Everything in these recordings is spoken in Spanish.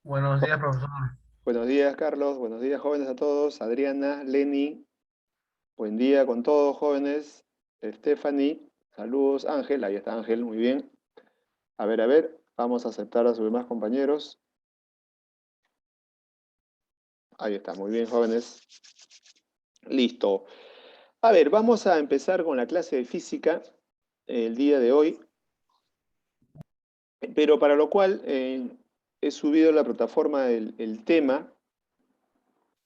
Buenos días, profesor. Buenos días, Carlos. Buenos días, jóvenes a todos. Adriana, Lenny, buen día con todos, jóvenes. Stephanie, saludos. Ángel, ahí está Ángel, muy bien. A ver, vamos a aceptar a sus demás compañeros. Ahí está, muy bien, jóvenes. Listo. A ver, vamos a empezar con la clase de física el día de hoy, pero para lo cual he subido a la plataforma el tema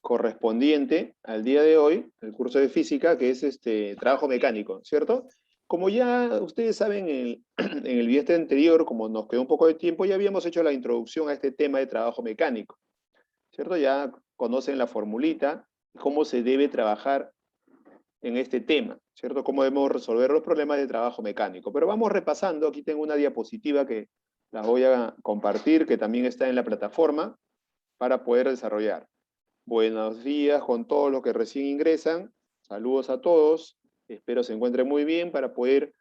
correspondiente al día de hoy, el curso de física, que es trabajo mecánico, ¿cierto? Como ya ustedes saben, en el bimestre anterior, como nos quedó un poco de tiempo, ya habíamos hecho la introducción a este tema de trabajo mecánico, ¿cierto? Ya conocen la formulita, cómo se debe trabajar en este tema, ¿cierto? Cómo debemos resolver los problemas de trabajo mecánico. Pero vamos repasando, aquí tengo una diapositiva que la voy a compartir, que también está en la plataforma, para poder desarrollar. Buenos días con todos los que recién ingresan. Saludos a todos. Espero se encuentren muy bien para poder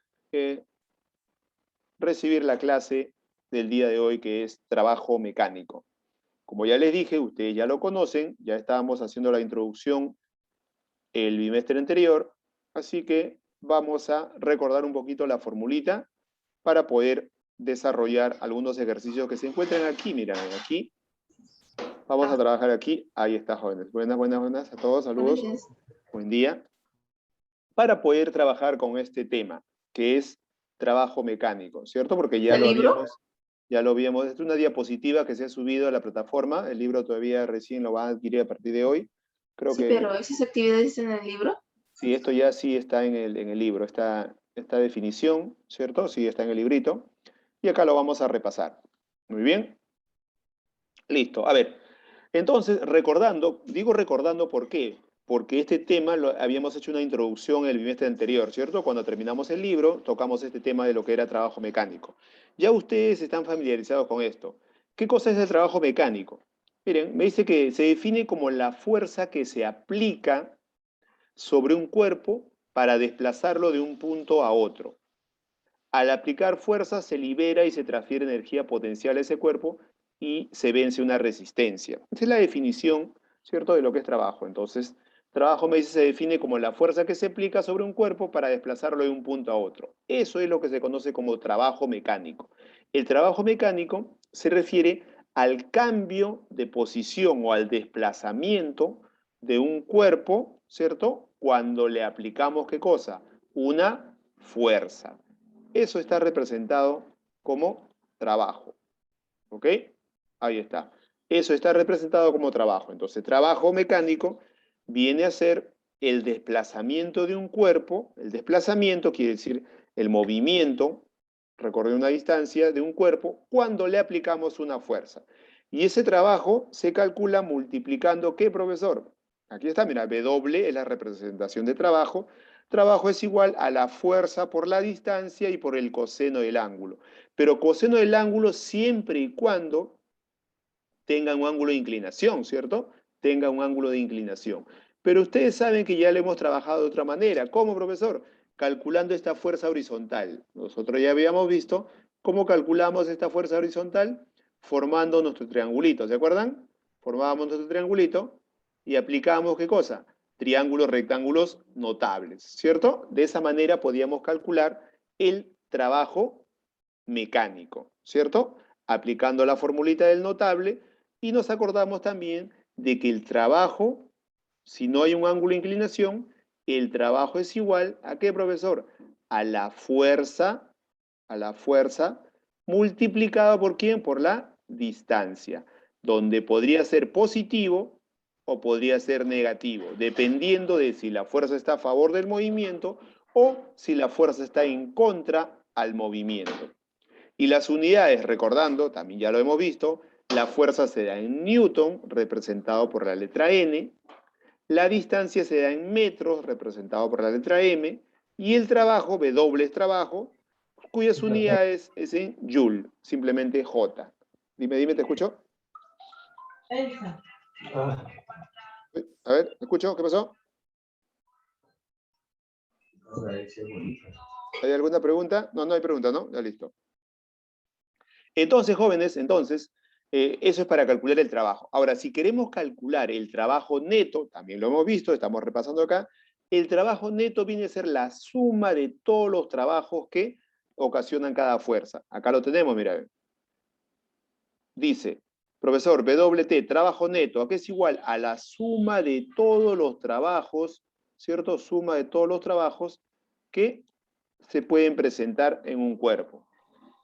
recibir la clase del día de hoy, que es trabajo mecánico. Como ya les dije, ustedes ya lo conocen, ya estábamos haciendo la introducción el bimestre anterior, así que vamos a recordar un poquito la formulita para poder desarrollar algunos ejercicios que se encuentran aquí. Miren, aquí. Vamos a trabajar aquí. Ahí está, jóvenes. Buenas a todos. Saludos. Gracias. Buen día. Para poder trabajar con este tema, que es trabajo mecánico, ¿cierto? Porque ya ¿El libro? ya lo habíamos, es una diapositiva que se ha subido a la plataforma, el libro todavía recién lo van a adquirir a partir de hoy. Creo Sí, que pero esas actividades están en el libro. sí, esto ya sí está en el libro, esta definición, ¿cierto? Sí está en el librito. Y acá lo vamos a repasar. Muy bien. Listo. A ver, entonces, recordando, digo recordando ¿por qué? Porque este tema lo habíamos hecho una introducción el bimestre anterior, ¿cierto? Cuando terminamos el libro, tocamos este tema de lo que era trabajo mecánico. Ya ustedes están familiarizados con esto. ¿Qué cosa es el trabajo mecánico? Miren, me dice que se define como la fuerza que se aplica sobre un cuerpo para desplazarlo de un punto a otro. Al aplicar fuerza se libera y se transfiere energía potencial a ese cuerpo y se vence una resistencia. Esa es la definición, ¿cierto?, de lo que es trabajo. Entonces, trabajo me dice se define como la fuerza que se aplica sobre un cuerpo para desplazarlo de un punto a otro. Eso es lo que se conoce como trabajo mecánico. El trabajo mecánico se refiere al cambio de posición o al desplazamiento de un cuerpo, ¿cierto?, cuando le aplicamos, ¿qué cosa? Una fuerza. Eso está representado como trabajo. ¿Ok? Ahí está. Eso está representado como trabajo. Entonces, trabajo mecánico viene a ser el desplazamiento de un cuerpo. El desplazamiento quiere decir el movimiento, recorrer una distancia de un cuerpo cuando le aplicamos una fuerza. Y ese trabajo se calcula multiplicando, ¿qué, profesor? Aquí está, mira, W es la representación de trabajo. Trabajo es igual a la fuerza por la distancia y por el coseno del ángulo. Pero coseno del ángulo siempre y cuando tenga un ángulo de inclinación, ¿cierto? Tenga un ángulo de inclinación. Pero ustedes saben que ya lo hemos trabajado de otra manera. ¿Cómo, profesor? Calculando esta fuerza horizontal. Nosotros ya habíamos visto cómo calculamos esta fuerza horizontal formando nuestro triangulito, ¿se acuerdan? Formábamos nuestro triangulito y aplicábamos, ¿qué cosa? Triángulos, rectángulos notables, ¿cierto? De esa manera podíamos calcular el trabajo mecánico, ¿cierto? Aplicando la formulita del notable y nos acordamos también de que el trabajo, si no hay un ángulo de inclinación, el trabajo es igual a ¿qué, profesor? A la fuerza multiplicada por ¿quién? Por la distancia, donde podría ser positivo o podría ser negativo, dependiendo de si la fuerza está a favor del movimiento o si la fuerza está en contra al movimiento. Y las unidades, recordando, también ya lo hemos visto, la fuerza se da en Newton, representado por la letra N, la distancia se da en metros, representado por la letra M, y el trabajo, W es trabajo, cuyas unidades es en Joule, simplemente J. Dime, ¿te escucho? A ver, ¿te escucho? ¿Qué pasó? ¿Hay alguna pregunta? No, no hay pregunta, ¿no? Ya listo. Entonces, jóvenes, eso es para calcular el trabajo. Ahora, si queremos calcular el trabajo neto, también lo hemos visto, estamos repasando acá, el trabajo neto viene a ser la suma de todos los trabajos que ocasionan cada fuerza. Acá lo tenemos, mira. Dice, profesor, WT, trabajo neto, ¿a qué es igual? A la suma de todos los trabajos, ¿cierto? Suma de todos los trabajos que se pueden presentar en un cuerpo.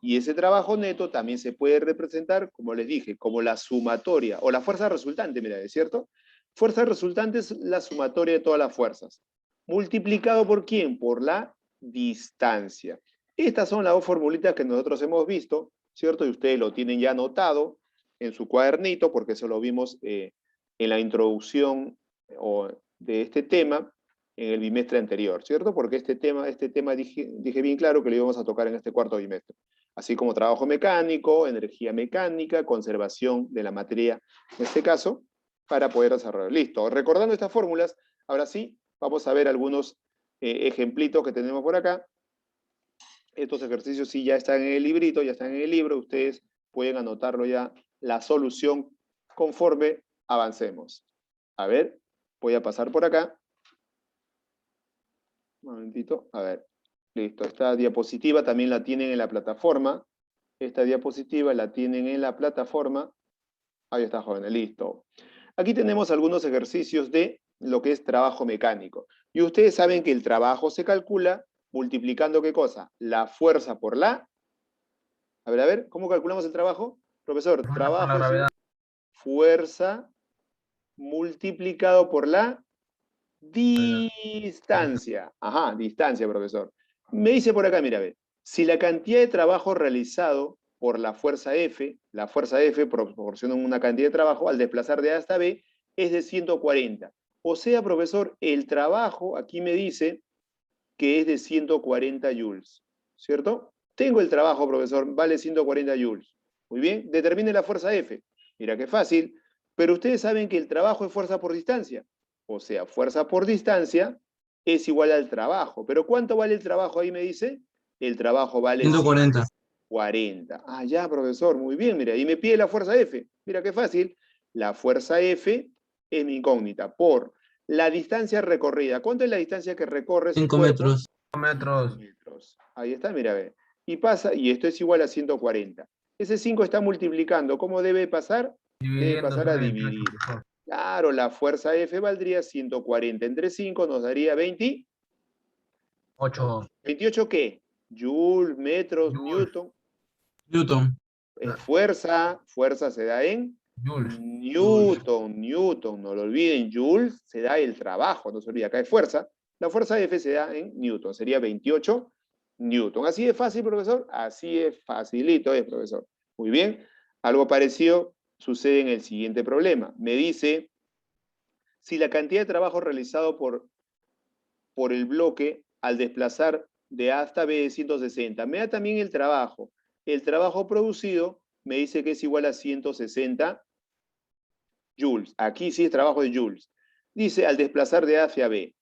Y ese trabajo neto también se puede representar, como les dije, como la sumatoria o la fuerza resultante, mira, ¿es cierto? Fuerza resultante es la sumatoria de todas las fuerzas. ¿Multiplicado por quién? Por la distancia. Estas son las dos formulitas que nosotros hemos visto, ¿cierto? Y ustedes lo tienen ya anotado en su cuadernito, porque eso lo vimos en la introducción de este tema en el bimestre anterior, ¿cierto? Porque este tema dije bien claro que lo íbamos a tocar en este cuarto bimestre. Así como trabajo mecánico, energía mecánica, conservación de la materia, en este caso, para poder desarrollar. Listo. Recordando estas fórmulas, ahora sí, vamos a ver algunos ejemplitos que tenemos por acá. Estos ejercicios sí ya están en el librito, ya están en el libro. Ustedes pueden anotarlo ya, la solución, conforme avancemos. A ver, voy a pasar por acá. Un momentito, a ver. Listo, esta diapositiva también la tienen en la plataforma. Esta diapositiva la tienen en la plataforma. Ahí está, jóvenes, listo. Aquí tenemos algunos ejercicios de lo que es trabajo mecánico. Y ustedes saben que el trabajo se calcula multiplicando, ¿qué cosa? La fuerza por la... A ver, ¿cómo calculamos el trabajo? Profesor, Fuerza por la trabajo es gravedad. fuerza multiplicado por la distancia. Ajá, distancia, profesor. Me dice por acá, mira, ve, si la cantidad de trabajo realizado por la fuerza F proporciona una cantidad de trabajo al desplazar de A hasta B, es de 140. O sea, profesor, el trabajo aquí me dice que es de 140 joules, ¿cierto? Tengo el trabajo, profesor, vale 140 joules. Muy bien, determine la fuerza F. Mira qué fácil, pero ustedes saben que el trabajo es fuerza por distancia. O sea, fuerza por distancia es igual al trabajo. ¿Pero cuánto vale el trabajo ahí me dice? El trabajo vale 140. 140. Ah, ya, profesor, muy bien, mira, y me pide la fuerza F. Mira qué fácil. La fuerza F es mi incógnita por la distancia recorrida. ¿Cuánto es la distancia que recorre ese 5 cuerpo? metros. Metros. Metros. Ahí está, mira, ve. Y pasa, y esto es igual a 140. Ese 5 está multiplicando. ¿Cómo debe pasar? Debe Dividiendo pasar a sobre 28, dividir. profesor. Claro, la fuerza F valdría 140 entre 5, nos daría 20. 8 ¿28 qué? Joule, metros, joules. newton. Newton. Fuerza se da en Joules. Newton, no lo olviden, Joule se da el trabajo, no se olvide, acá es fuerza. La fuerza F se da en Newton, sería 28 Newton. ¿Así es fácil, profesor? Así es facilito, profesor. Muy bien. Algo parecido sucede en el siguiente problema. Me dice, si la cantidad de trabajo realizado por el bloque al desplazar de A hasta B es 160, me da también el trabajo. El trabajo producido me dice que es igual a 160 joules. Aquí sí es trabajo de joules. Dice, al desplazar de A hacia B.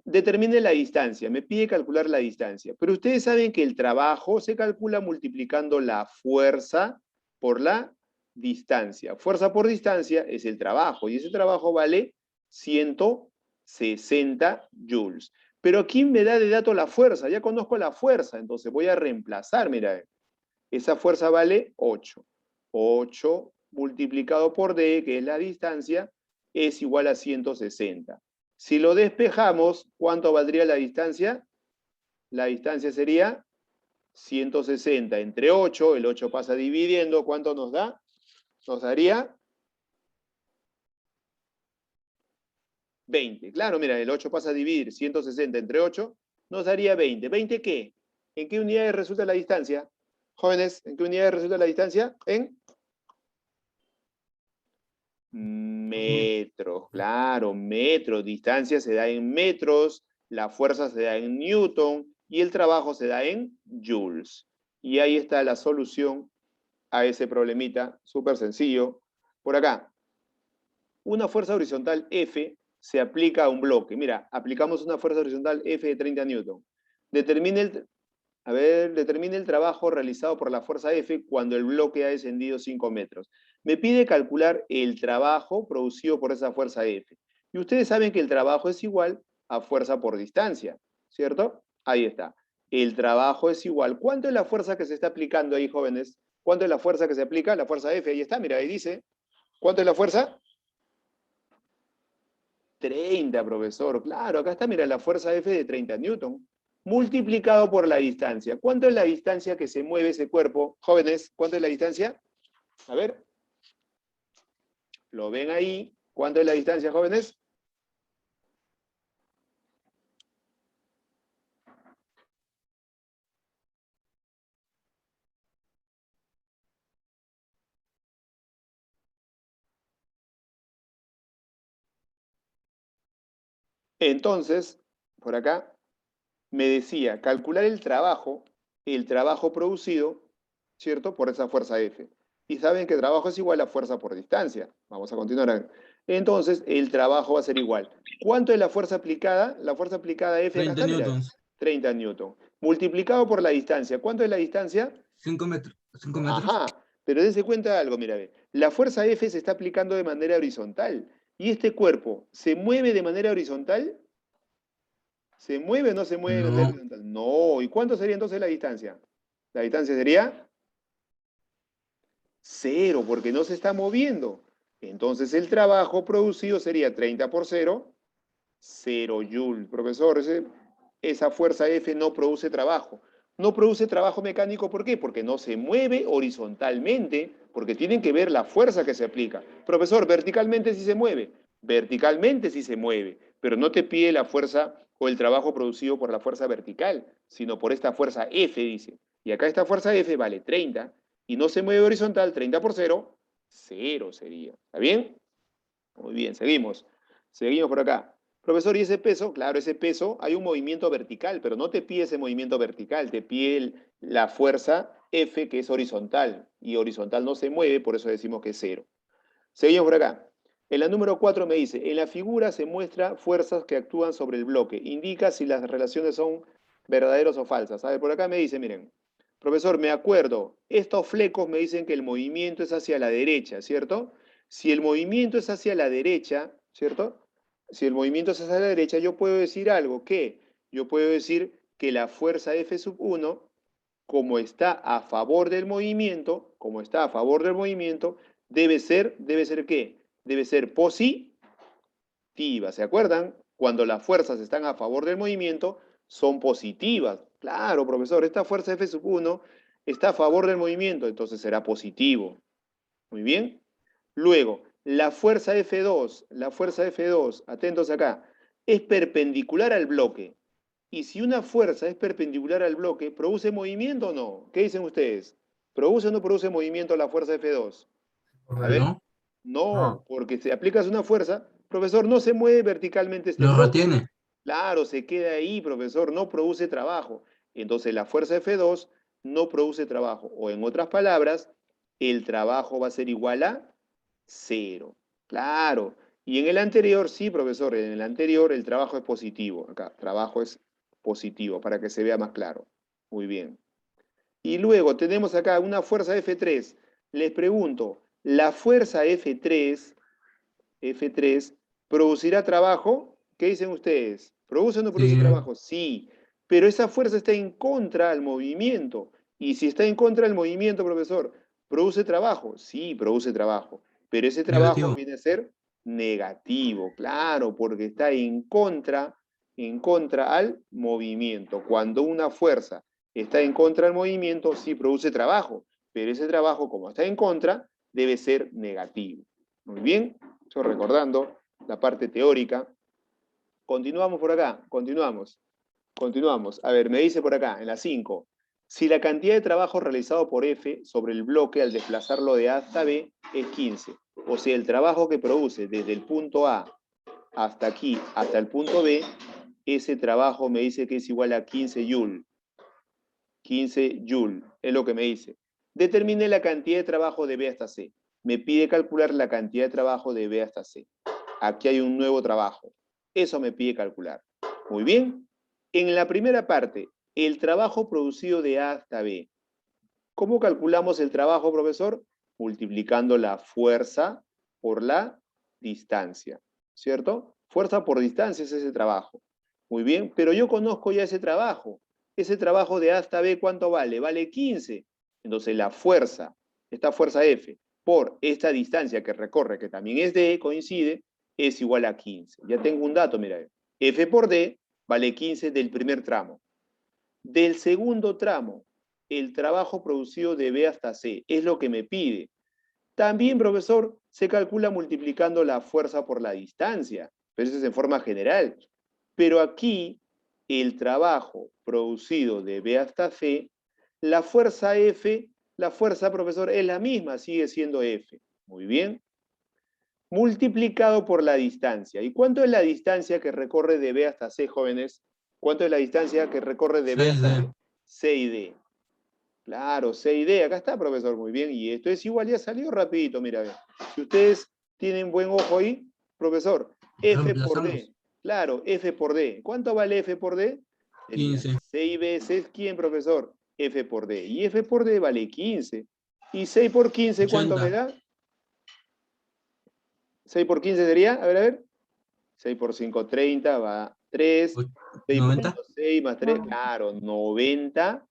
Determine la distancia. Me pide calcular la distancia. Pero ustedes saben que el trabajo se calcula multiplicando la fuerza por la distancia. Fuerza por distancia es el trabajo. Y ese trabajo vale 160 joules. Pero aquí me da de dato la fuerza. Ya conozco la fuerza. Entonces voy a reemplazar. Mira, esa fuerza vale 8. 8 multiplicado por D, que es la distancia, es igual a 160. Si lo despejamos, ¿cuánto valdría la distancia? La distancia sería 160 entre 8, el 8 pasa dividiendo, ¿cuánto nos da? Nos daría 20. Claro, mira, el 8 pasa a dividir 160 entre 8, nos daría 20. ¿20 qué? ¿En qué unidades resulta la distancia? Jóvenes, ¿en qué unidades resulta la distancia? En metros, claro, metros. Distancia se da en metros, la fuerza se da en newton y el trabajo se da en joules. Y ahí está la solución a ese problemita, súper sencillo. Por acá, una fuerza horizontal F se aplica a un bloque. Mira, aplicamos una fuerza horizontal F de 30 newton. Determine el trabajo realizado por la fuerza F cuando el bloque ha descendido 5 metros. Me pide calcular el trabajo producido por esa fuerza F. Y ustedes saben que el trabajo es igual a fuerza por distancia, ¿cierto? Ahí está. El trabajo es igual. ¿Cuánto es la fuerza que se está aplicando ahí, jóvenes? ¿Cuánto es la fuerza que se aplica? La fuerza F, ahí está, mira, ahí dice. ¿Cuánto es la fuerza? 30, profesor. Claro, acá está, mira, la fuerza F de 30 newton. Multiplicado por la distancia. ¿Cuánto es la distancia que se mueve ese cuerpo? Jóvenes, ¿cuánto es la distancia? A ver. ¿Lo ven ahí? ¿Cuánto es la distancia, jóvenes? Entonces, por acá, me decía, calcular el trabajo producido, ¿cierto? Por esa fuerza F. Y saben que trabajo es igual a fuerza por distancia. Vamos a continuar. Entonces, el trabajo va a ser igual. ¿Cuánto es la fuerza aplicada? La fuerza aplicada F, acá 30 está, mira, newtons. 30 newton. Multiplicado por la distancia. ¿Cuánto es la distancia? 5 metros. 5 metros. Ajá, pero dense cuenta de algo, mira, ve. La fuerza F se está aplicando de manera horizontal. ¿Y este cuerpo se mueve de manera horizontal? ¿Se mueve o no se mueve de manera No. horizontal? No. ¿Y cuánto sería entonces la distancia? La distancia sería 0, porque no se está moviendo. Entonces el trabajo producido sería 30 por 0, 0 joule. Profesor, esa fuerza F no produce trabajo. No produce trabajo mecánico, ¿por qué? Porque no se mueve horizontalmente, porque tienen que ver la fuerza que se aplica. Profesor, verticalmente sí se mueve. Verticalmente sí se mueve, pero no te pide la fuerza o el trabajo producido por la fuerza vertical, sino por esta fuerza F, dice. Y acá esta fuerza F vale 30, y no se mueve horizontal, 30 por 0, 0 sería. ¿Está bien? Muy bien, seguimos. Seguimos por acá. Profesor, ¿y ese peso? Claro, ese peso, hay un movimiento vertical, pero no te pide ese movimiento vertical, te pide la fuerza F, que es horizontal, y horizontal no se mueve, por eso decimos que es 0. Seguimos por acá. En la número 4 me dice, en la figura se muestra fuerzas que actúan sobre el bloque. Indica si las relaciones son verdaderas o falsas. A ver, por acá me dice, miren, profesor, me acuerdo, estos flecos me dicen que el movimiento es hacia la derecha, ¿cierto? Si el movimiento es hacia la derecha, ¿cierto? Si el movimiento es hacia la derecha, yo puedo decir algo, ¿qué? Yo puedo decir que la fuerza F sub 1, como está a favor del movimiento, debe ser ¿qué? Debe ser positiva. ¿Se acuerdan? Cuando las fuerzas están a favor del movimiento, son positivas. Claro, profesor, esta fuerza F sub 1 está a favor del movimiento, entonces será positivo. Muy bien. Luego, la fuerza F2, atentos acá, es perpendicular al bloque. Y si una fuerza es perpendicular al bloque, ¿produce movimiento o no? ¿Qué dicen ustedes? ¿Produce o no produce movimiento la fuerza F2? A ver, No. no, No. porque si aplicas una fuerza, profesor, no se mueve verticalmente este Lo bloque. retiene. Claro, se queda ahí, profesor, no produce trabajo. Entonces la fuerza F2 no produce trabajo. O en otras palabras, el trabajo va a ser igual a 0. Claro. Y en el anterior, sí, profesor, en el anterior el trabajo es positivo. Acá, trabajo es positivo, para que se vea más claro. Muy bien. Y luego tenemos acá una fuerza F3. Les pregunto, ¿la fuerza F3 producirá trabajo? ¿Qué dicen ustedes? ¿Produce o no produce Sí. trabajo? Sí, pero esa fuerza está en contra del movimiento. Y si está en contra del movimiento, profesor, ¿produce trabajo? Sí, produce trabajo. Pero ese trabajo Negativo. viene a ser negativo, claro, porque está en contra al movimiento. Cuando una fuerza está en contra del movimiento, sí produce trabajo, pero ese trabajo, como está en contra, debe ser negativo. Muy bien, yo recordando la parte teórica. Continuamos por acá, continuamos. A ver, me dice por acá, en la 5. Si la cantidad de trabajo realizado por F sobre el bloque al desplazarlo de A hasta B es 15, o sea, el trabajo que produce desde el punto A hasta aquí, hasta el punto B, ese trabajo me dice que es igual a 15 joule. 15 joule, es lo que me dice. Determine la cantidad de trabajo de B hasta C. Me pide calcular la cantidad de trabajo de B hasta C. Aquí hay un nuevo trabajo. Eso me pide calcular. Muy bien. En la primera parte, el trabajo producido de A hasta B. ¿Cómo calculamos el trabajo, profesor? Multiplicando la fuerza por la distancia, ¿cierto? Fuerza por distancia es ese trabajo. Muy bien, pero yo conozco ya ese trabajo. Ese trabajo de A hasta B, ¿cuánto vale? Vale 15. Entonces la fuerza, esta fuerza F, por esta distancia que recorre, que también es D, coincide, es igual a 15. Ya tengo un dato, mira. F por D vale 15 del primer tramo. Del segundo tramo, el trabajo producido de B hasta C, es lo que me pide. También, profesor, se calcula multiplicando la fuerza por la distancia, pero eso es en forma general. Pero aquí, el trabajo producido de B hasta C, la fuerza F, la fuerza, profesor, es la misma, sigue siendo F. Muy bien. Multiplicado por la distancia. ¿Y cuánto es la distancia que recorre de B hasta C, jóvenes? ¿Cuánto es la distancia que recorre de B hasta C? 6D. Claro, 6D. Acá está, profesor, muy bien. Y esto es igual, ya salió rapidito, mira. Si ustedes tienen buen ojo ahí, profesor, F por D. Claro, F por D. ¿Cuánto vale F por D? 15. 6 veces, ¿quién, profesor? F por D. Y F por D vale 15. ¿Y 6 por 15 cuánto 80. me da? 6 por 15 sería, a ver. 6 por 5, 30, va 3. 90. 6.6 más 3, claro, 90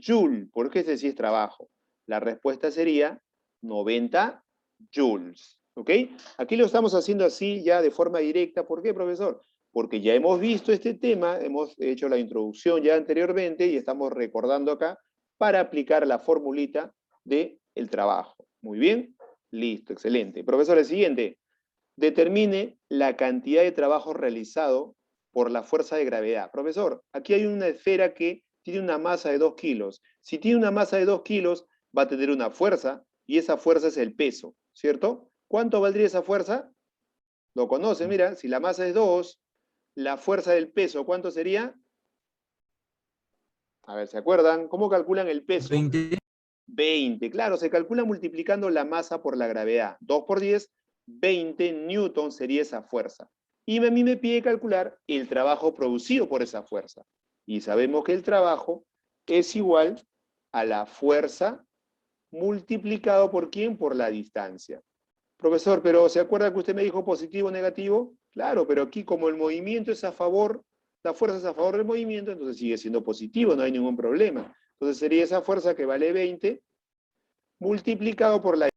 Joule. Porque ese sí es trabajo. La respuesta sería 90 joules. ¿Ok? Aquí lo estamos haciendo así ya de forma directa. ¿Por qué, profesor? Porque ya hemos visto este tema, hemos hecho la introducción ya anteriormente y estamos recordando acá para aplicar la formulita del trabajo. Muy bien. Listo, excelente. Profesor, el siguiente. Determine la cantidad de trabajo realizado por la fuerza de gravedad. Profesor, aquí hay una esfera que tiene una masa de 2 kilos. Si tiene una masa de 2 kilos, va a tener una fuerza, y esa fuerza es el peso, ¿cierto? ¿Cuánto valdría esa fuerza? Lo conoce, mira, si la masa es 2, la fuerza del peso, ¿cuánto sería? A ver, ¿se acuerdan? ¿Cómo calculan el peso? 20. 20, claro, se calcula multiplicando la masa por la gravedad. 2 por 10, 20 newton sería esa fuerza. Y a mí me pide calcular el trabajo producido por esa fuerza. Y sabemos que el trabajo es igual a la fuerza multiplicado por ¿quién? Por la distancia. Profesor, pero ¿se acuerda que usted me dijo positivo o negativo? Claro, pero aquí como el movimiento es a favor, la fuerza es a favor del movimiento, entonces sigue siendo positivo, no hay ningún problema. Entonces sería esa fuerza que vale 20 multiplicado por la...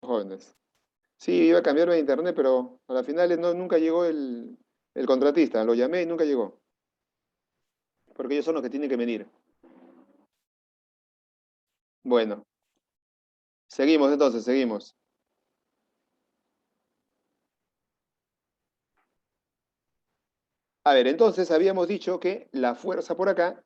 Jóvenes. Sí, iba a cambiarme de internet, pero a la final no, nunca llegó el contratista. Lo llamé y nunca llegó. Porque ellos son los que tienen que venir. Bueno, seguimos entonces, seguimos. A ver, entonces habíamos dicho que la fuerza por acá,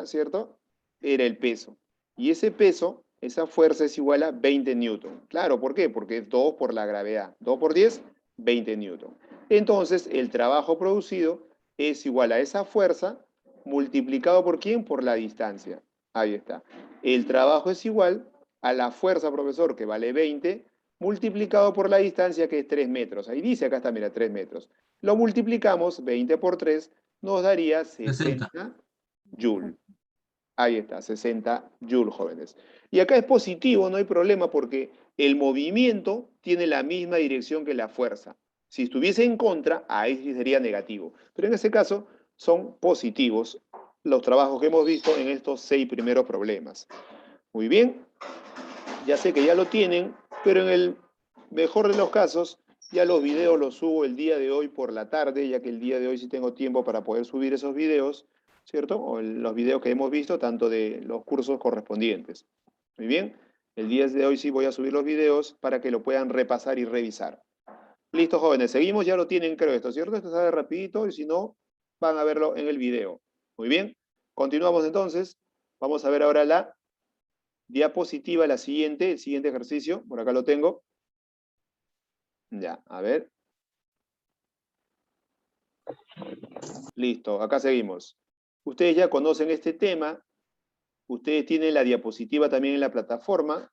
¿cierto? Era el peso. Y ese peso, esa fuerza es igual a 20 newton. Claro, ¿por qué? Porque es 2 por la gravedad. 2 por 10, 20 newton. Entonces, el trabajo producido es igual a esa fuerza multiplicado por ¿quién? Por la distancia. Ahí está. El trabajo es igual a la fuerza, profesor, que vale 20, multiplicado por la distancia, que es 3 metros. Ahí dice, acá está, mira, 3 metros. Lo multiplicamos, 20 por 3, nos daría 60 joule. Ahí está, 60 joule, jóvenes. Y acá es positivo, no hay problema, porque el movimiento tiene la misma dirección que la fuerza. Si estuviese en contra, ahí sí sería negativo. Pero en este caso son positivos los trabajos que hemos visto en estos 6 primeros problemas. Muy bien, ya sé que ya lo tienen, pero en el mejor de los casos, ya los videos los subo el día de hoy por la tarde, ya que el día de hoy sí tengo tiempo para poder subir esos videos, ¿cierto? O los videos que hemos visto, tanto de los cursos correspondientes. Muy bien, el día de hoy sí voy a subir los videos para que lo puedan repasar y revisar. Listo, jóvenes, seguimos, ya lo tienen, creo esto, ¿cierto? Esto sale rapidito y si no, van a verlo en el video. Muy bien, Continuamos entonces. Vamos a ver ahora la diapositiva, la siguiente, el siguiente ejercicio. Por acá lo tengo. Ya, a ver. Listo, acá seguimos. Ustedes ya conocen este tema. Ustedes tienen la diapositiva también en la plataforma.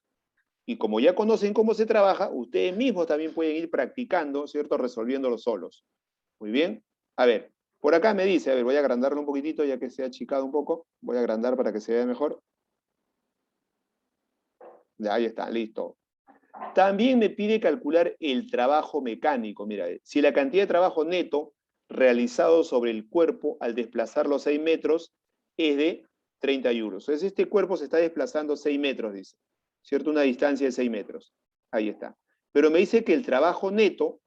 Y como ya conocen cómo se trabaja, ustedes mismos también pueden ir practicando, ¿cierto? Resolviéndolo solos. Muy bien. A ver, por acá me dice, a ver, voy a agrandarlo un poquitito ya que se ha achicado un poco. Voy a agrandar para que se vea mejor. Ya, ahí está, listo. También me pide calcular el trabajo mecánico. Mira, si la cantidad de trabajo neto realizado sobre el cuerpo al desplazarlo 6 metros es de 30 joules. Entonces este cuerpo se está desplazando 6 metros, dice. ¿Cierto? Una distancia de 6 metros. Ahí está. Pero me dice que el trabajo neto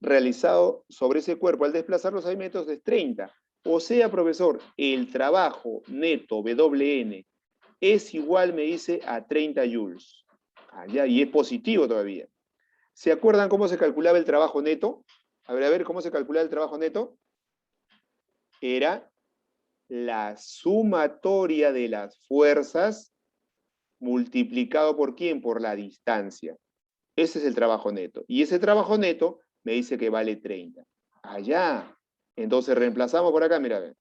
realizado sobre ese cuerpo al desplazarlo 6 metros es 30. O sea, profesor, el trabajo neto WN es igual, me dice, a 30 joules. Allá, y es positivo todavía. ¿Se acuerdan cómo se calculaba el trabajo neto? A ver, ¿cómo se calculaba el trabajo neto? Era la sumatoria de las fuerzas multiplicado por ¿quién? Por la distancia. Ese es el trabajo neto. Y ese trabajo neto me dice que vale 30. Allá. Entonces reemplazamos por acá, mira, a ver.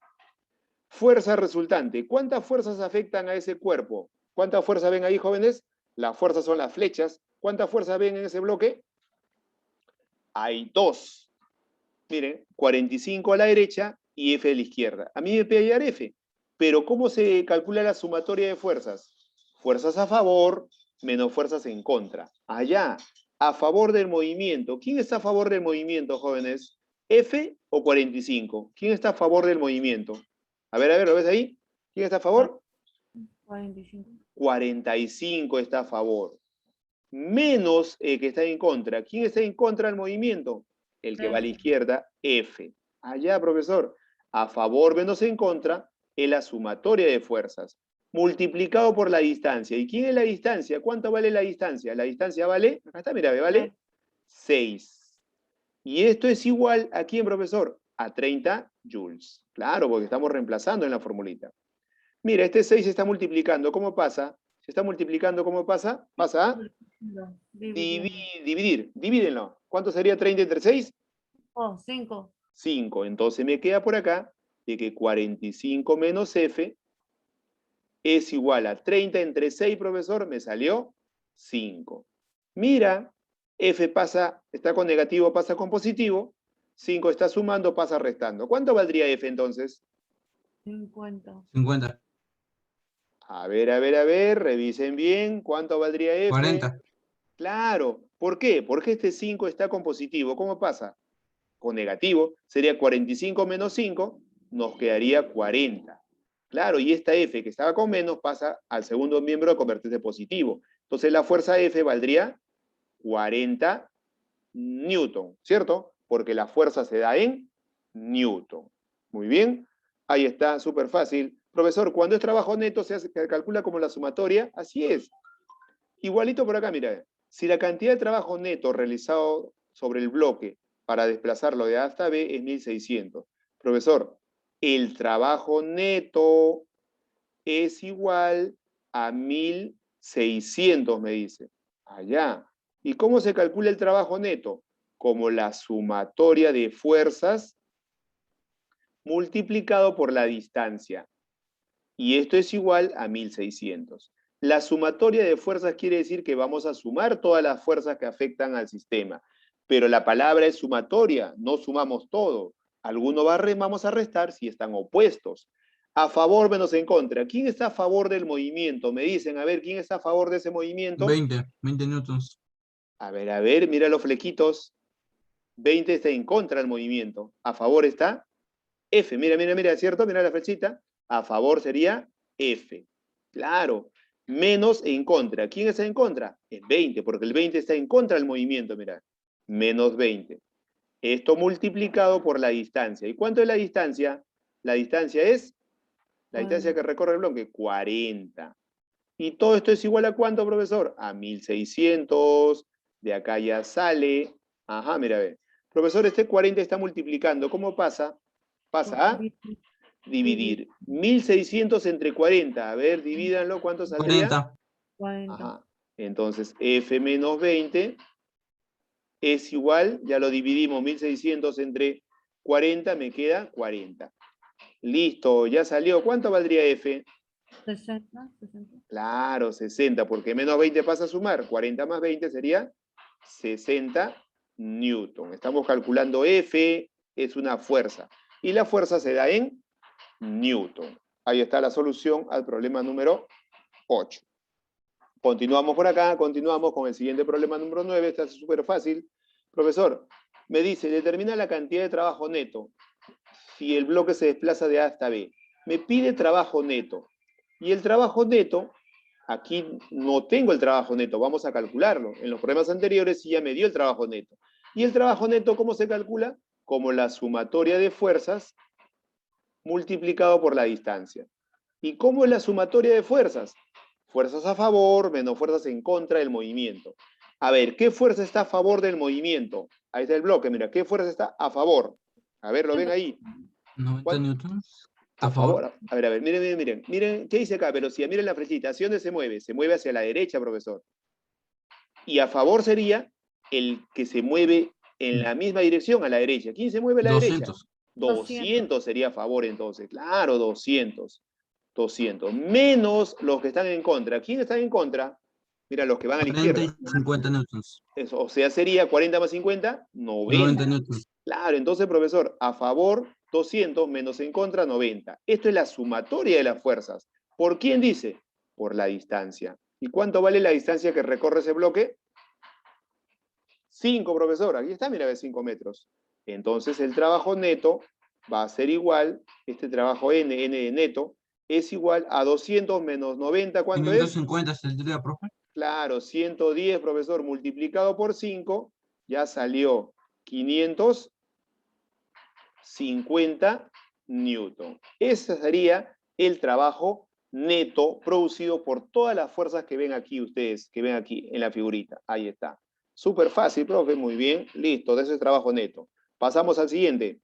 Fuerza resultante. ¿Cuántas fuerzas afectan a ese cuerpo? ¿Cuántas fuerzas ven ahí, jóvenes? Las fuerzas son las flechas. ¿Cuántas fuerzas ven en ese bloque? Hay 2. Miren, 45 a la derecha y F a la izquierda. A mí me pide hallar F. Pero ¿cómo se calcula la sumatoria de fuerzas? Fuerzas a favor menos fuerzas en contra. Allá, a favor del movimiento. ¿Quién está a favor del movimiento, jóvenes? ¿F o 45? ¿Quién está a favor del movimiento? A ver, ¿lo ves ahí? ¿Quién está a favor? 45. 45 está a favor. Menos el que está en contra. ¿Quién está en contra del movimiento? El que va a la izquierda, F. Allá, profesor. A favor menos en contra es la sumatoria de fuerzas. Multiplicado por la distancia. ¿Y quién es la distancia? ¿Cuánto vale la distancia? La distancia vale, acá está, mira, vale 6. Y esto es igual a quién, profesor? A 30 joules. Claro, porque estamos reemplazando en la formulita. Mira, este 6 se está multiplicando. ¿Cómo pasa? Se está multiplicando, ¿cómo pasa? Pasa a dividir. Divídenlo. ¿Cuánto sería 30 entre 6? 5. 5. Entonces me queda por acá de que 45 menos F es igual a 30 entre 6, profesor, me salió 5. Mira, F pasa, está con negativo, pasa con positivo. 5 está sumando, pasa restando. ¿Cuánto valdría F entonces? 50. 50. A ver, revisen bien. ¿Cuánto valdría F? 40. Claro. ¿Por qué? Porque este 5 está con positivo. ¿Cómo pasa? Con negativo. Sería 45 menos 5, nos quedaría 40. Claro, y esta F que estaba con menos pasa al segundo miembro a convertirse positivo. Entonces la fuerza F valdría 40 newton, ¿cierto? Porque la fuerza se da en newton. Muy bien. Ahí está, súper fácil. Profesor, cuando es trabajo neto se calcula como la sumatoria. Así es. Igualito por acá, mira. Si la cantidad de trabajo neto realizado sobre el bloque para desplazarlo de A hasta B es 1600. Profesor, el trabajo neto es igual a 1600, me dice. Allá. ¿Y cómo se calcula el trabajo neto? Como la sumatoria de fuerzas multiplicado por la distancia. Y esto es igual a 1600. La sumatoria de fuerzas quiere decir que vamos a sumar todas las fuerzas que afectan al sistema. Pero la palabra es sumatoria, no sumamos todo. Alguno vamos a restar si están opuestos. A favor menos en contra. ¿Quién está a favor del movimiento? Me dicen, a ver, ¿quién está a favor de ese movimiento? 20 newtons. A ver, mira los flequitos. 20 está en contra del movimiento. A favor está F. Mira, ¿cierto? Mira la flechita. A favor sería F. Claro. Menos en contra. ¿Quién está en contra? Es 20, porque el 20 está en contra del movimiento, mira. Menos 20. Esto multiplicado por la distancia. ¿Y cuánto es la distancia? La distancia es la distancia que recorre el bloque, 40. ¿Y todo esto es igual a cuánto, profesor? A 1600. De acá ya sale. Ajá, mira, ve. Profesor, este 40 está multiplicando. ¿Cómo pasa? Pasa a Dividir 1600 entre 40. A ver, divídanlo, ¿cuánto saldría? 40. 40. Ajá. Entonces, F menos 20 es igual, ya lo dividimos, 1600 entre 40, me queda 40. Listo, ya salió. ¿Cuánto valdría F? 60. 60. Claro, 60, porque menos 20 pasa a sumar. 40 más 20 sería 60 newton. Estamos calculando F, es una fuerza. Y la fuerza se da en newton. Ahí está la solución al problema número 8. Continuamos por acá, continuamos con el siguiente problema número 9. Está súper fácil. Profesor, me dice, determina la cantidad de trabajo neto si el bloque se desplaza de A hasta B. Me pide trabajo neto. Y el trabajo neto, aquí no tengo el trabajo neto, vamos a calcularlo. En los problemas anteriores sí ya me dio el trabajo neto. ¿Y el trabajo neto cómo se calcula? Como la sumatoria de fuerzas multiplicado por la distancia. ¿Y cómo es la sumatoria de fuerzas? Fuerzas a favor menos fuerzas en contra del movimiento. A ver, ¿qué fuerza está a favor del movimiento? Ahí está el bloque, mira, ¿qué fuerza está a favor? A ver, ¿lo ven ahí? 90 newtons. A A favor. favor. A ver, miren, miren, miren. Miren, ¿qué dice acá? Pero si miren la flechita, ¿hacia dónde se mueve? Se mueve hacia la derecha, profesor. Y a favor sería el que se mueve en la misma dirección, a la derecha. ¿Quién se mueve a la derecha? 200. 200 sería a favor entonces. Claro, 200. 200. Menos los que están en contra. ¿Quiénes están en contra? Mira, los que van a la 40 izquierda. y 50 newtons. Eso, o sea, sería 40 más 50, 90. 90 newtons. Claro, entonces, profesor, a favor 200 menos en contra 90. Esto es la sumatoria de las fuerzas. ¿Por quién dice? Por la distancia. ¿Y cuánto vale la distancia que recorre ese bloque? 5, profesor. Aquí está, mira, de 5 metros. Entonces, el trabajo neto va a ser igual, este trabajo N de neto, es igual a 200 menos 90, ¿cuánto es? 550 saldría, profe. Claro, 110, profesor, multiplicado por 5, ya salió 550 newton. Ese sería el trabajo neto producido por todas las fuerzas que ven aquí ustedes, que ven aquí en la figurita. Ahí está. Súper fácil, profe, muy bien. Listo, de ese es trabajo neto. Pasamos al siguiente.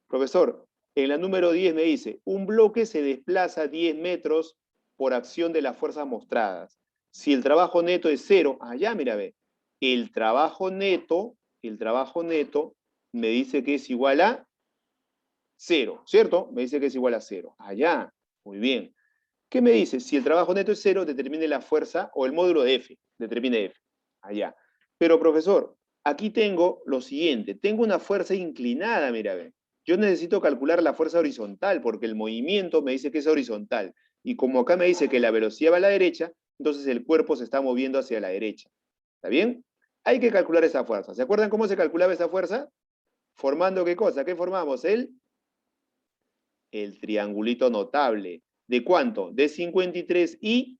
Profesor, en la número 10 me dice, un bloque se desplaza 10 metros por acción de las fuerzas mostradas. Si el trabajo neto es 0, allá mira, ve, el trabajo neto me dice que es igual a 0, ¿cierto? Me dice que es igual a 0. Allá, muy bien. ¿Qué me dice? Si el trabajo neto es 0, determine la fuerza o el módulo de F. Determine F. Allá. Pero, profesor, aquí tengo lo siguiente. Tengo una fuerza inclinada, mira, ve. Yo necesito calcular la fuerza horizontal porque el movimiento me dice que es horizontal. Y como acá me dice que la velocidad va a la derecha, entonces el cuerpo se está moviendo hacia la derecha. ¿Está bien? Hay que calcular esa fuerza. ¿Se acuerdan cómo se calculaba esa fuerza? ¿Formando qué cosa? ¿Qué formamos? El triangulito notable. ¿De cuánto? De 53 y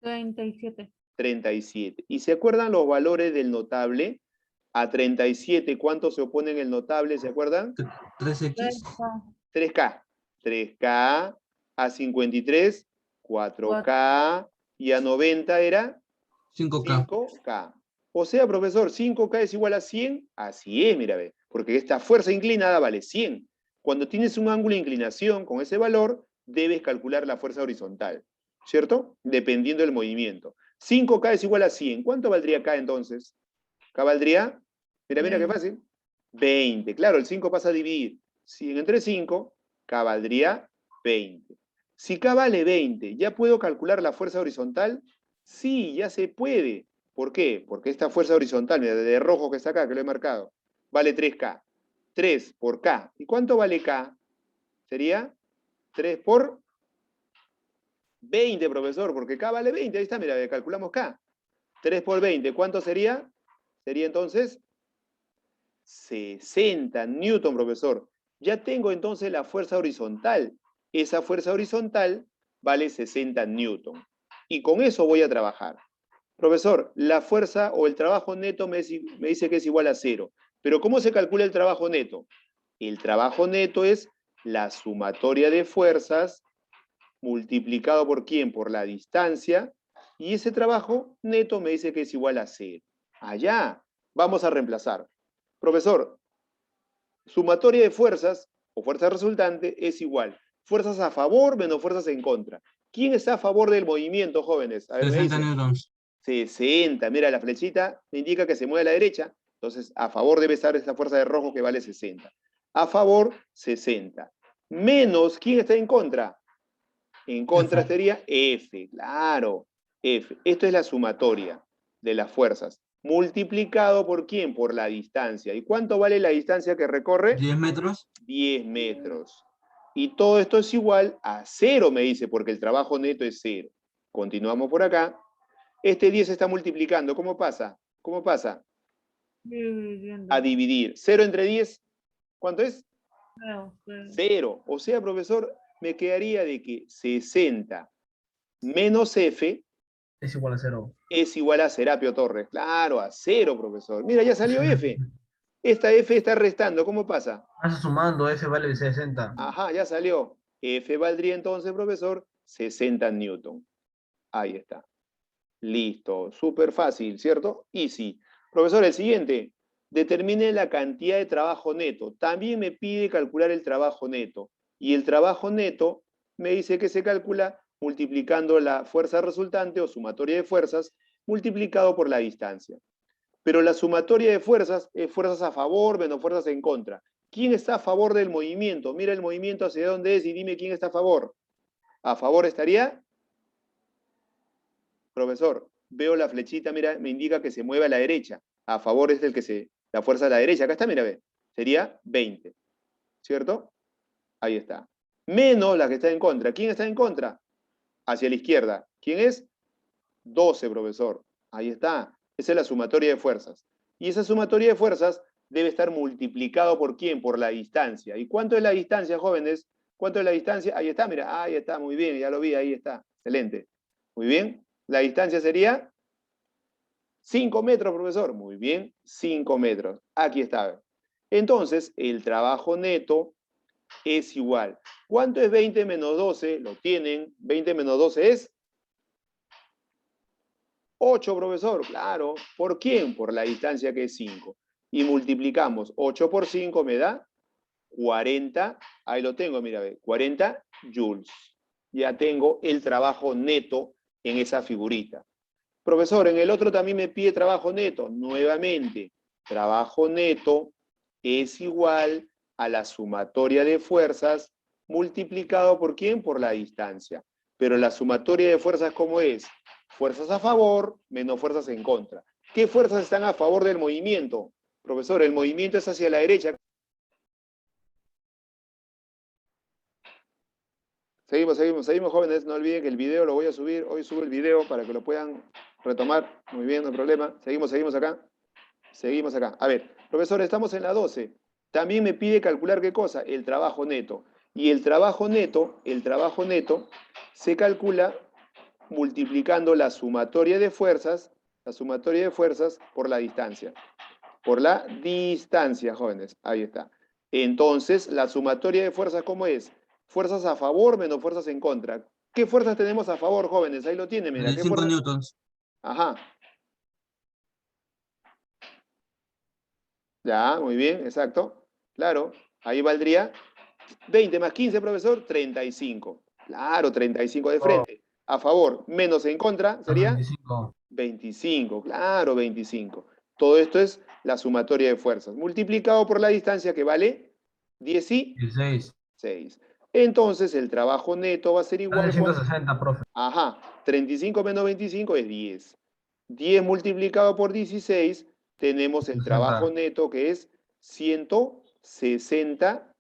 37. 37. ¿Y se acuerdan los valores del notable? A 37, ¿cuánto se opone en el notable? ¿Se acuerdan? 3x. 3K. 3K. A 53, 4K. Y a 90 era 5K. 5K. O sea, profesor, 5K es igual a 100. Así es, mira, ve. Porque esta fuerza inclinada vale 100. Cuando tienes un ángulo de inclinación con ese valor, debes calcular la fuerza horizontal, ¿cierto? Dependiendo del movimiento. 5K es igual a 100. ¿Cuánto valdría K entonces? K valdría, mira qué fácil, 20. Claro, el 5 pasa a dividir. 100 entre 5, K valdría 20. Si K vale 20, ¿ya puedo calcular la fuerza horizontal? Sí, ya se puede. ¿Por qué? Porque esta fuerza horizontal, mira, de rojo que está acá, que lo he marcado, vale 3K. 3 por K. ¿Y cuánto vale K? Sería 3 por 20, profesor, porque K vale 20. Ahí está, mira, calculamos K. 3 por 20, ¿cuánto sería? Sería entonces 60 newton, profesor. Ya tengo entonces la fuerza horizontal. Esa fuerza horizontal vale 60 newton. Y con eso voy a trabajar. Profesor, la fuerza o el trabajo neto me dice que es igual a 0. Pero ¿cómo se calcula el trabajo neto? El trabajo neto es la sumatoria de fuerzas multiplicado por ¿quién? Por la distancia. Y ese trabajo neto me dice que es igual a 0. Allá, vamos a reemplazar. Profesor, sumatoria de fuerzas o fuerza resultante es igual. fuerzas a favor menos fuerzas en contra. ¿Quién está a favor del movimiento, jóvenes? A ver, me 60 dicen. newtons. 60. Mira, la flechita me indica que se mueve a la derecha. Entonces, a favor debe estar esta fuerza de rojo que vale 60. A favor, 60. Menos, ¿quién está en contra? En contra F. sería F, claro, F. Esto es la sumatoria de las fuerzas. ¿Multiplicado por quién? Por la distancia. ¿Y cuánto vale la distancia que recorre? 10 metros. 10 metros. Y todo esto es igual a 0, me dice, porque el trabajo neto es 0. Continuamos por acá. Este 10 se está multiplicando. ¿Cómo pasa? ¿Cómo pasa? Dividiendo. A dividir. 0 entre 10, ¿cuánto es? Creo que 0. O sea, profesor, me quedaría de que 60 menos F Es igual a 0. es igual a Serapio Torres. Claro, a 0, profesor. Mira, ya salió F. Esta F está restando. ¿Cómo pasa? Vas sumando, F vale 60. Ajá, ya salió. F valdría entonces, profesor, 60 newton. Ahí está. Listo. Súper fácil, ¿cierto? Easy. Profesor, el siguiente. Determine la cantidad de trabajo neto. También me pide calcular el trabajo neto. Y el trabajo neto me dice que se calcula multiplicando la fuerza resultante o sumatoria de fuerzas multiplicado por la distancia. Pero la sumatoria de fuerzas es fuerzas a favor menos fuerzas en contra. ¿Quién está a favor del movimiento? Mira el movimiento hacia dónde es y dime quién está a favor. ¿A favor estaría? Profesor, veo la flechita, mira, me indica que se mueve a la derecha. A favor es la fuerza a la derecha. Acá está, mira, ve. Sería 20. ¿Cierto? Ahí está. Menos la que está en contra. ¿Quién está en contra? Hacia la izquierda. ¿Quién es? 12, profesor. Ahí está. Esa es la sumatoria de fuerzas. Y esa sumatoria de fuerzas debe estar multiplicado por quién? Por la distancia. ¿Y cuánto es la distancia, jóvenes? ¿Cuánto es la distancia? Ahí está, mira. Ahí está, muy bien. Ya lo vi, ahí está. Excelente. Muy bien. La distancia sería 5 metros, profesor. Muy bien. 5 metros. Aquí está. Entonces, el trabajo neto es igual. ¿Cuánto es 20 menos 12? Lo tienen. 20 menos 12 es 8, profesor. Claro. ¿Por quién? Por la distancia que es 5. Y multiplicamos 8 por 5 me da 40. Ahí lo tengo, mira, ve. 40 joules. Ya tengo el trabajo neto en esa figurita. Profesor, en el otro también me pide trabajo neto. Nuevamente, trabajo neto es igual a la sumatoria de fuerzas multiplicado por ¿quién? Por la distancia. Pero la sumatoria de fuerzas, ¿cómo es? Fuerzas a favor menos fuerzas en contra. ¿Qué fuerzas están a favor del movimiento? Profesor, el movimiento es hacia la derecha. Seguimos, jóvenes. No olviden que el video lo voy a subir. Hoy subo el video para que lo puedan retomar. Muy bien, no hay problema. Seguimos acá. Seguimos acá. A ver, profesor, estamos en la 12. También me pide calcular ¿qué cosa? El trabajo neto. Y el trabajo neto se calcula multiplicando la sumatoria de fuerzas por la distancia. Por la distancia, jóvenes. Ahí está. Entonces, la sumatoria de fuerzas, ¿cómo es? Fuerzas a favor menos fuerzas en contra. ¿Qué fuerzas tenemos a favor, jóvenes? Ahí lo tienen, mira. ¿Qué 25 fuerzas? newtons. Ajá. Ya, muy bien, exacto. Claro, ahí valdría 20 más 15, profesor, 35. Claro, 35 de frente. A favor, menos en contra, sería 25. 25. Claro, 25. Todo esto es la sumatoria de fuerzas. Multiplicado por la distancia que vale 16. 16. Entonces, el trabajo neto va a ser Dale igual. 160, profe. Ajá, 35 menos 25 es 10. 10 multiplicado por 16, tenemos el 60. trabajo neto que es 160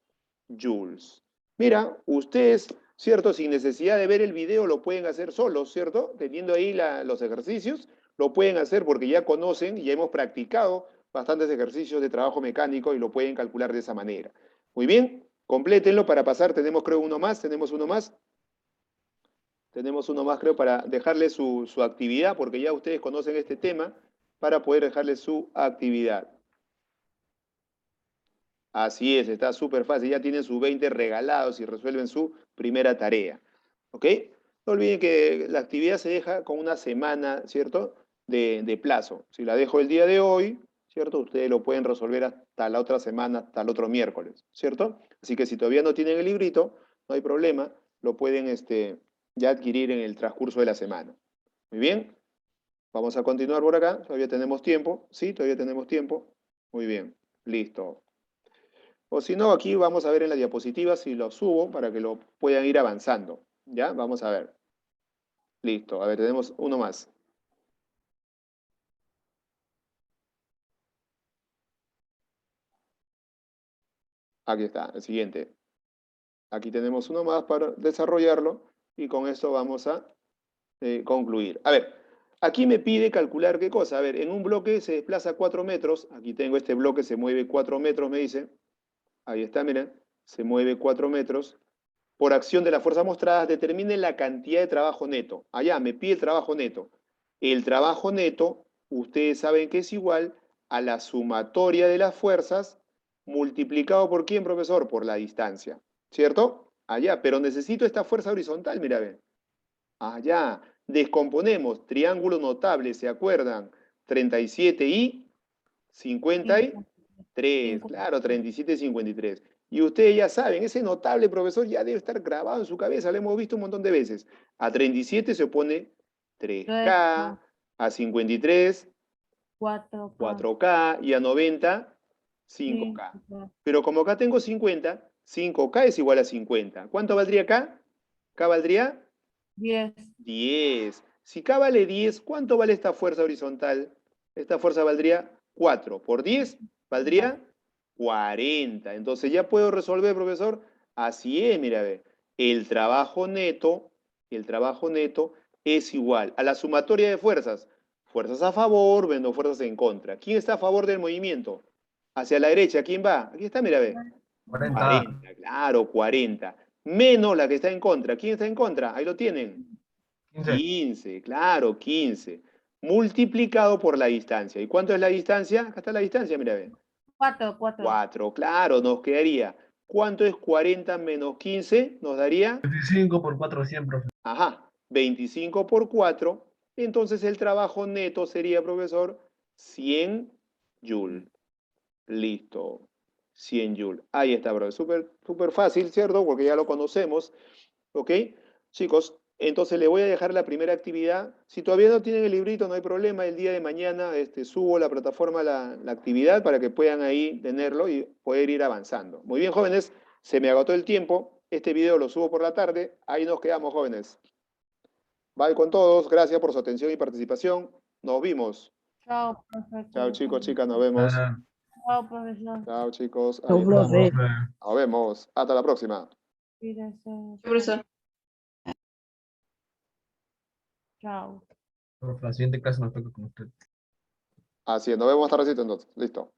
joules. Mira, ustedes, ¿cierto? Sin necesidad de ver el video lo pueden hacer solos, ¿cierto? Teniendo ahí los ejercicios, lo pueden hacer porque ya conocen y ya hemos practicado bastantes ejercicios de trabajo mecánico y lo pueden calcular de esa manera. Muy bien, complétenlo para pasar. Tenemos creo uno más, tenemos uno más, creo, para dejarle su actividad, porque ya ustedes conocen este tema, para poder dejarle su actividad. Así es, está súper fácil. Ya tienen sus 20 regalados y resuelven su primera tarea. ¿Ok? No olviden que la actividad se deja con una semana, ¿cierto? De plazo. Si la dejo el día de hoy, ¿cierto? Ustedes lo pueden resolver hasta la otra semana, hasta el otro miércoles, ¿cierto? Así que si todavía no tienen el librito, no hay problema, lo pueden ya adquirir en el transcurso de la semana. Muy bien, vamos a continuar por acá, todavía tenemos tiempo, ¿sí? Todavía tenemos tiempo. Muy bien, listo. O si no, aquí vamos a ver en la diapositiva si lo subo para que lo puedan ir avanzando. ¿Ya? Vamos a ver. Listo, a ver, tenemos uno más. Aquí está, el siguiente. Aquí tenemos uno más para desarrollarlo y con esto vamos a concluir. A ver, aquí me pide calcular qué cosa. A ver, en un bloque se desplaza 4 metros. Aquí tengo este bloque, se mueve 4 metros, me dice. Ahí está, miren. Se mueve 4 metros. Por acción de las fuerzas mostradas, determine la cantidad de trabajo neto. Allá, me pide el trabajo neto. El trabajo neto, ustedes saben que es igual a la sumatoria de las fuerzas multiplicado por quién, profesor? Por la distancia. ¿Cierto? Allá, pero necesito esta fuerza horizontal, mira, ven. Allá, descomponemos. Triángulo notable, ¿se acuerdan? 37 y 53. Claro, 37 y 53. Y ustedes ya saben, ese notable, profesor, ya debe estar grabado en su cabeza, lo hemos visto un montón de veces. A 37 se opone 3K, a 53, 4K. 4K, y a 90, 5K. Pero como acá tengo 50, 5K es igual a 50. ¿Cuánto valdría acá? K valdría 10. 10. Si K vale 10, ¿cuánto vale esta fuerza horizontal? Esta fuerza valdría 4. Por 10 valdría 40. Entonces ya puedo resolver, profesor. Así es, mira, ve. El trabajo neto es igual a la sumatoria de fuerzas. Fuerzas a favor menos fuerzas en contra. ¿Quién está a favor del movimiento? Hacia la derecha, ¿quién va? Aquí está, mira, ve. 40. 40, claro, 40. Menos la que está en contra. ¿Quién está en contra? Ahí lo tienen. 15. 15, claro, 15. Multiplicado por la distancia. ¿Y cuánto es la distancia? Acá está la distancia, mira, ve. 4. 4, claro, nos quedaría. ¿Cuánto es 40 menos 15? Nos daría, 25 por 4, 100, profe. ajá, 25 por 4. Entonces el trabajo neto sería, profesor, 100 joule. Listo. 100 joule. Ahí está, profesor. Súper fácil, ¿cierto? Porque ya lo conocemos. ¿Ok? Chicos, entonces le voy a dejar la primera actividad. Si todavía no tienen el librito, no hay problema. El día de mañana subo a la plataforma la actividad para que puedan ahí tenerlo y poder ir avanzando. Muy bien, jóvenes. Se me agotó el tiempo. Este video lo subo por la tarde. Ahí nos quedamos, jóvenes. Bye con todos. Gracias por su atención y participación. Nos vimos. Chao, profesor. Chao, chicos, chicas. Nos vemos. Chao, profesor. Chao, chicos. Ahí Chao, estamos. profe. Nos vemos. Hasta la próxima. Cuídese. Profesor. Chao. Profe, la siguiente clase nos toca con usted. Así es. Nos vemos más tardecito entonces. Listo.